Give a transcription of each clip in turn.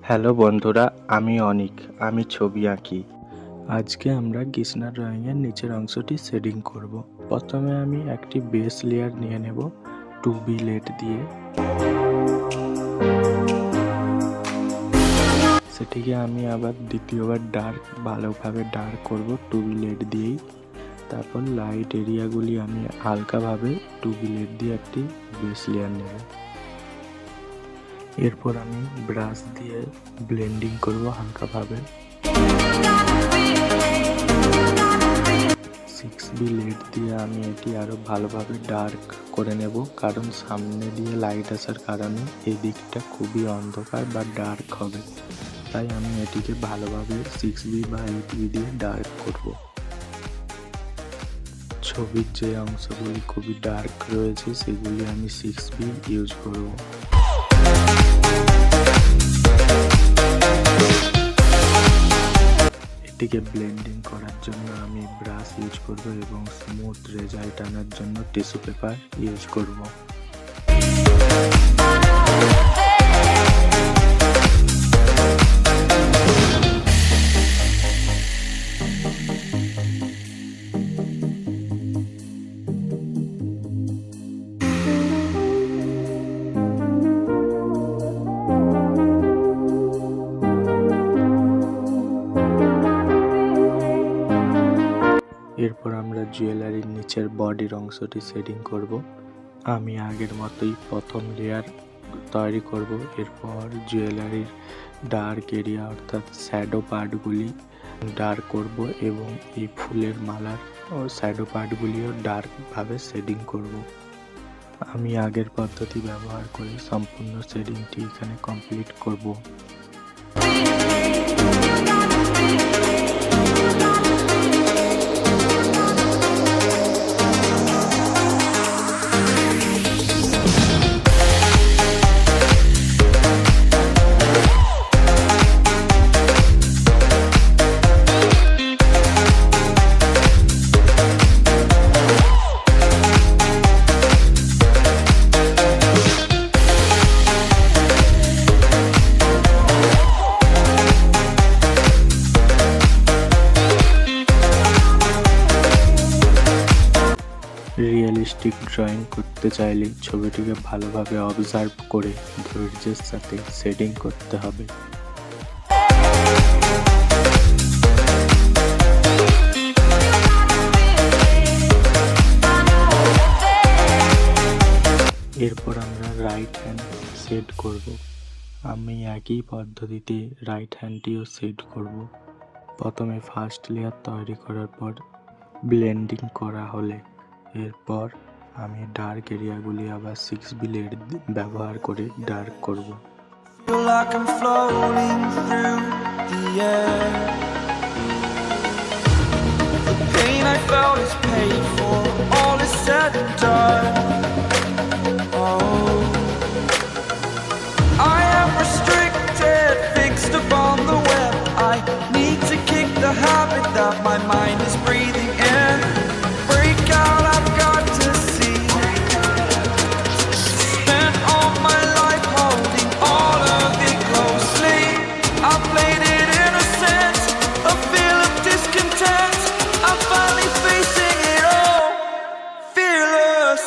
Hello বন্ধুরা, আমি অনিক। আমি ছবি আঁকি। আজকে আমরা কৃষ্ণা ড্রয়িংয়ের নিচের অংশটি শেডিং করব। প্রথমে আমি একটি বেস লেয়ার নিয়ে নেব 2B লেড দিয়ে। সেটিকে আমি আবার দ্বিতীয়বার ভালোভাবে ডার্ক করব 2B লেড দিয়েই। তারপর লাইট এরিয়াগুলি আমি হালকাভাবে 2B লেড দিয়ে একটি বেস লেয়ার নেব। এরপর আমি ব্রাশ দিয়ে ব্লেন্ডিং করব হালকাভাবে। 6B লেড দিয়ে আমি এটি আরো ভালোভাবে ডার্ক করে নেব, কারণ সামনে দিয়ে লাইট আসার কারণে এই দিকটা খুবই অন্ধকার বা ডার্ক হবে। তাই আমি এটিকে ভালোভাবে 6B বা 8B দিয়ে ডার্ক করব। ছবির যে অংশগুলি খুবই ডার্ক রয়েছে সেগুলি আমি 6B ইউজ করব। এটিকে ব্লেন্ডিং করার জন্য আমি ব্রাশ ইউজ করব এবং স্মুথ রেজাল্ট আনার জন্য টিস্যু পেপার ইউজ করব। এরপর আমরা জুয়েলারির নিচের বডির অংশটি শেডিং করব। আমি আগের মতোই প্রথম লেয়ার তৈরি করব। এরপর জুয়েলারির ডার্ক এরিয়া অর্থাৎ শ্যাডো পার্টগুলি ডার্ক করব এবং এই ফুলের মালার শ্যাডো পার্টগুলিও ডার্কভাবে শেডিং করব। আমি আগের পদ্ধতি ব্যবহার করে সম্পূর্ণ শেডিংটি এখানে কমপ্লিট করব। রিয়েলিস্টিক ড্রয়িং করতে চাইলে ছবিটিকে ভালোভাবে অবজার্ভ করে ধৈর্যের সাথে শেডিং করতে হবে। এরপর আমরা রাইট হ্যান্ড সেট করব। আমি একই পদ্ধতিতে রাইট হ্যান্ডটিও সেট করব। প্রথমে ফার্স্ট লেয়ার তৈরি করার পর ব্লেন্ডিং করা হলে এরপর আমি ডার্ক এরিয়াগুলি আবার 6B লেড ব্যবহার করে ডার্ক করব। My mind is breathing in. Break out, I've got to see. Spent all my life holding all of it closely. I played it innocent, a feel of discontent. I'm finally facing it all, fearless.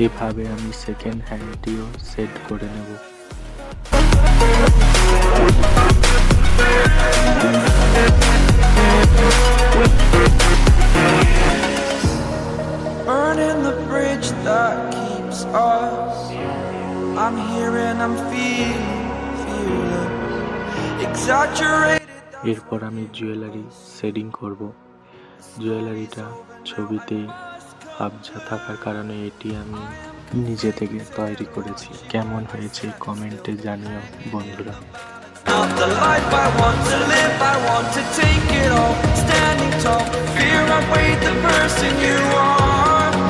এইভাবে আমি second হ্যান্ডটিও set করে নেব। Burning the bridge that keeps us. I'm here and I'm feeling exaggerated. এরপর আমি jewellery shading করব। জুয়েলারিটা ছবিতে আবজা থাকার কারণে এটি আমি নিজে থেকে তৈরি করেছি। কেমন হয়েছে কমেন্টে জানিও বন্ধুরা। Not the life I want to live, I want to take it all. Standing tall, fear I weighed the person you are.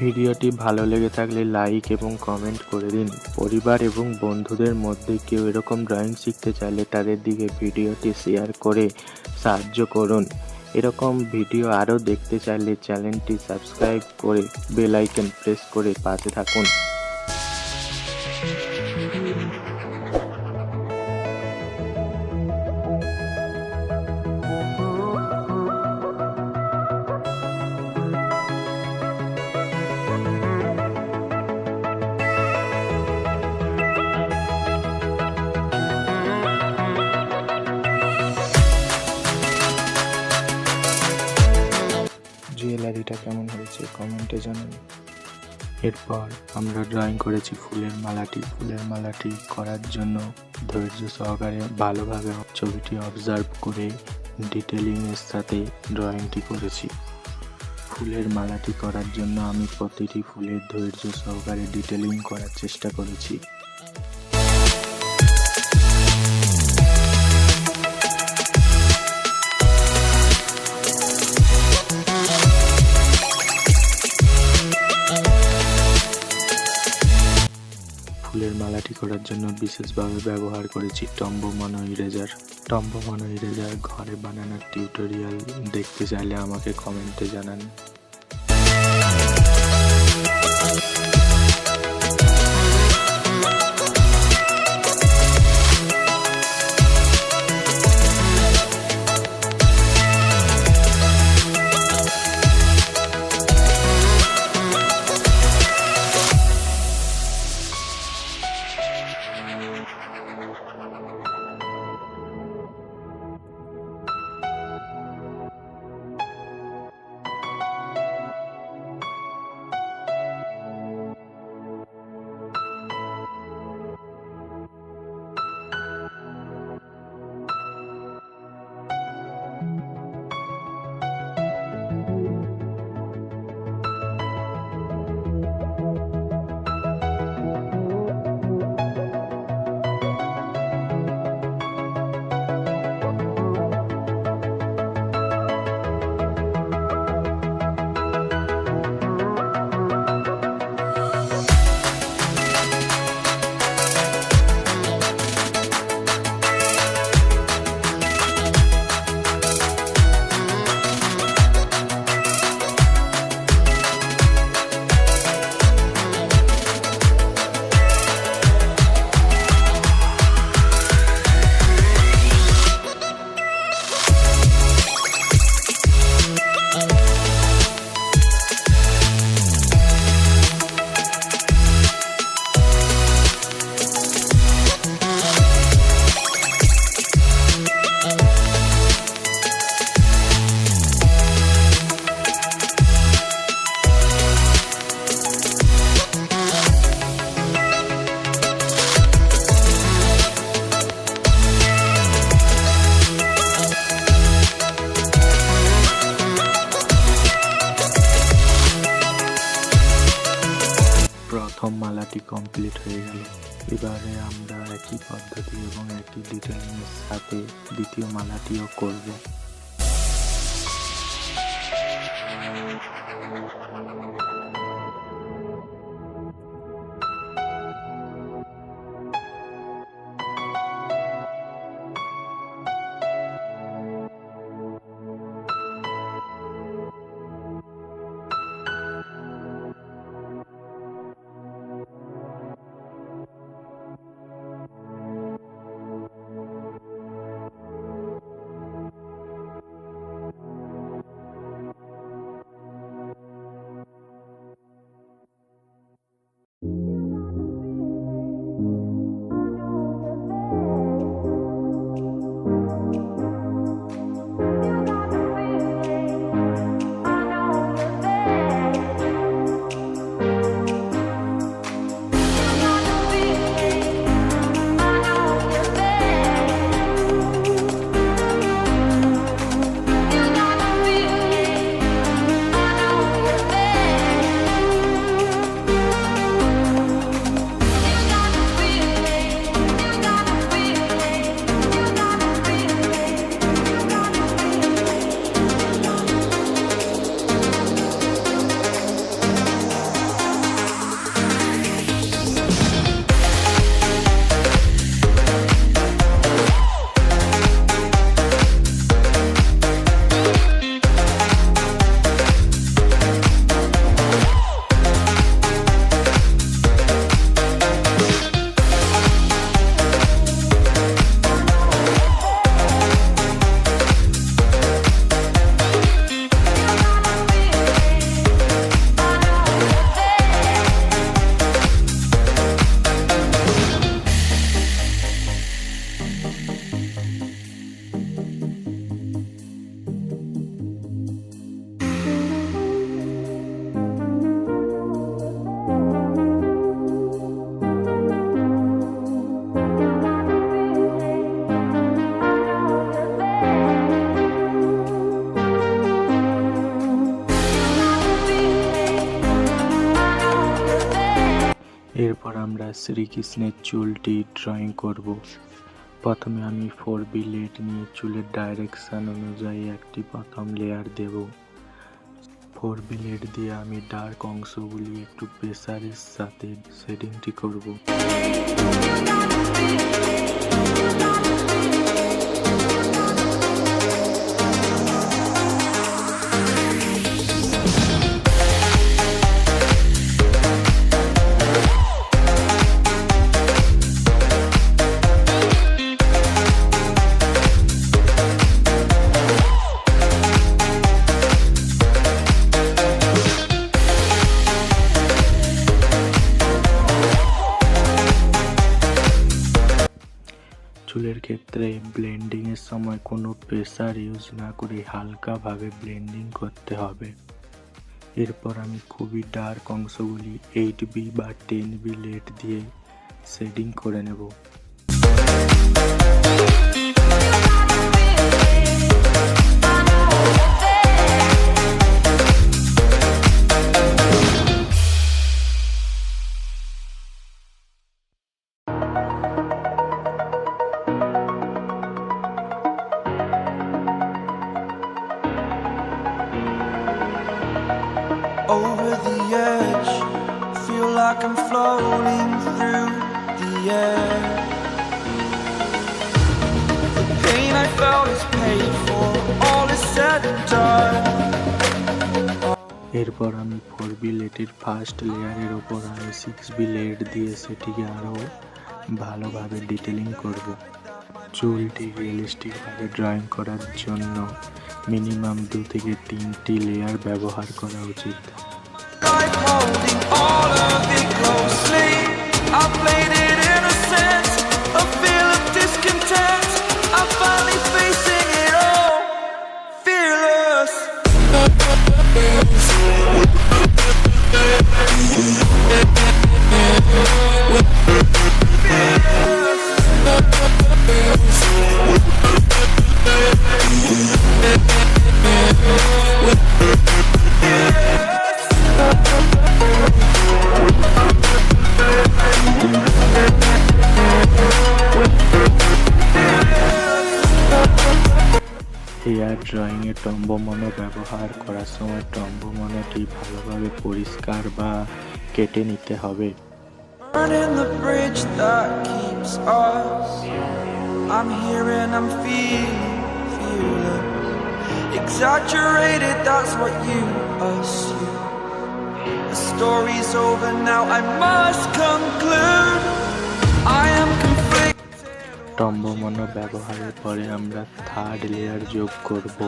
ভিডিওটি ভালো লেগে থাকলে লাইক এবং কমেন্ট করে দিন। পরিবার এবং বন্ধুদের মধ্যে কেউ এরকম ড্রয়িং শিখতে চাইলে তাদের দিকে ভিডিওটি শেয়ার করে সাহায্য করুন। এরকম ভিডিও আরও দেখতে চাইলে চ্যানেলটি সাবস্ক্রাইব করে বেল আইকন প্রেস করে পাশে থাকুন। জুয়েলারিটা কেমন হয়েছে কমেন্টে জানান। এরপর আমরা ড্রয়িং করেছি ফুলের মালাটি। ফুলের মালাটি করার জন্য ধৈর্য সহকারে ভালোভাবে ছবিটি অবজার্ভ করে ডিটেলিংয়ের সাথে ড্রয়িংটি করেছি। ফুলের মালাটি করার জন্য আমি প্রতিটি ফুলের ধৈর্য সহকারে ডিটেলিং করার চেষ্টা করেছি। ফুলের মালাটি করার জন্য বিশেষভাবে ব্যবহার করেছি টম্বমনো ইরেজার। টম্বমনো ইরেজার ঘরে বানানোর টিউটোরিয়াল দেখতে চাইলে আমাকে কমেন্টে জানান। প্রথম মালাটি কমপ্লিট হয়ে গেল। এবারে আমরা একই পদ্ধতি এবং একই ডিটেইলিংয়ের সাথে দ্বিতীয় মালাটিও করব। এরপর আমরা শ্রীকৃষ্ণের চুলটি ড্রয়িং করব। প্রথমে আমি 4B লেড নিয়ে চুলের ডাইরেকশন অনুযায়ী একটি প্রথম লেয়ার দেব। 4B লেড দিয়ে আমি ডার্ক অংশগুলি একটু প্রেসারের সাথে শেডিংটি করব। চুলের ক্ষেত্রে ব্লেন্ডিংয়ের সময় কোনো প্রেসার ইউজ না করে হালকাভাবে ব্লেন্ডিং করতে হবে। এরপর আমি খুবই ডার্ক অংশগুলি 8B বা 10B লেড দিয়ে শেডিং করে নেব। Over the edge, feel like I'm floating through the air. The pain I felt is paid for, all is said and done. এরপর আমি 4B লেডের ফার্স্ট লেয়ারের ওপর আমি 6B লেড দিয়ে সেটিকে আরও ভালোভাবে ডিটেলিং করব। চুলটি রিয়েলিস্টিকভাবে ড্রয়িং করার জন্য মিনিমাম 2 থেকে 3টি লেয়ার ব্যবহার করা উচিত। Like holding all of it closely, I played it innocent, a feel of discontent. I'm finally facing it all, fearless. Hair ড্রয়িংয়ে টম্বমনো ব্যবহার করার সময় টম্বমনোটি ভালোভাবে পরিষ্কার বা কেটে নিতে হবে। Burning the bridge that keeps us. I'm here and I'm feeling fearless. Exaggerated, that's what you assume. The story's over now, I must conclude. I am conflicted. টম্বমনো ব্যবহারের পরে আমরা থার্ড লেয়ার যোগ করব।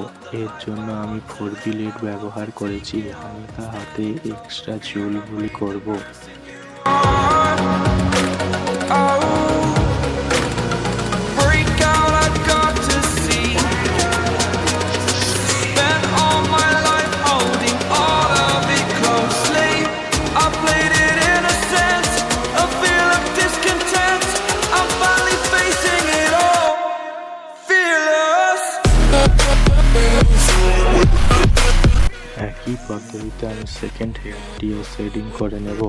এর জন্য আমি 4B লেড ব্যবহার করেছি। হালকা হাতে এক্সট্রা চুলগুলি করব। একই পদ্ধতিতে আমি সেকেন্ড হেয়ারটিও শেডিং করে নেব।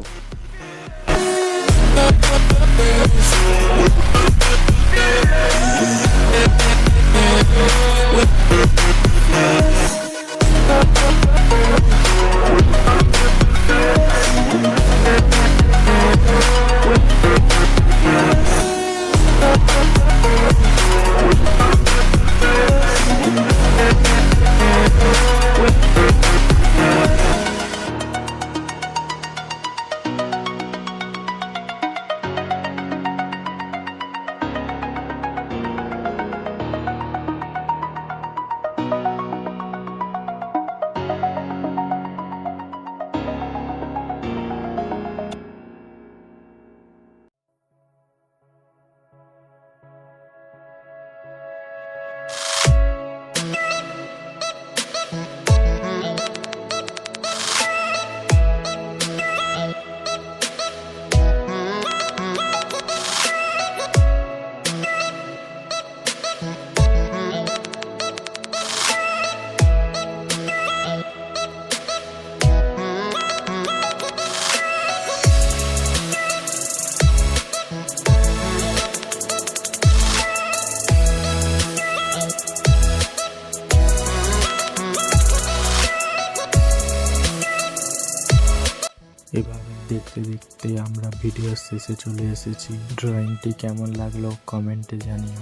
দেখতে দেখতে আমরা ভিডিওর শেষে চলে এসেছি। ড্রয়িংটি কেমন লাগলো কমেন্টে জানিও।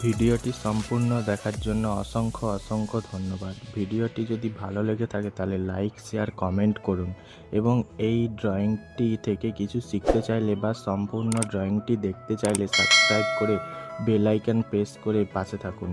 ভিডিওটি সম্পূর্ণ দেখার জন্য অসংখ্য অসংখ্য ধন্যবাদ। ভিডিওটি যদি ভালো লেগে থাকে তাহলে লাইক, শেয়ার, কমেন্ট করুন এবং এই ড্রয়িংটি থেকে কিছু শিখতে চাইলে বা সম্পূর্ণ ড্রয়িংটি দেখতে চাইলে সাবস্ক্রাইব করে বেল আইকন প্রেস করে পাশে থাকুন।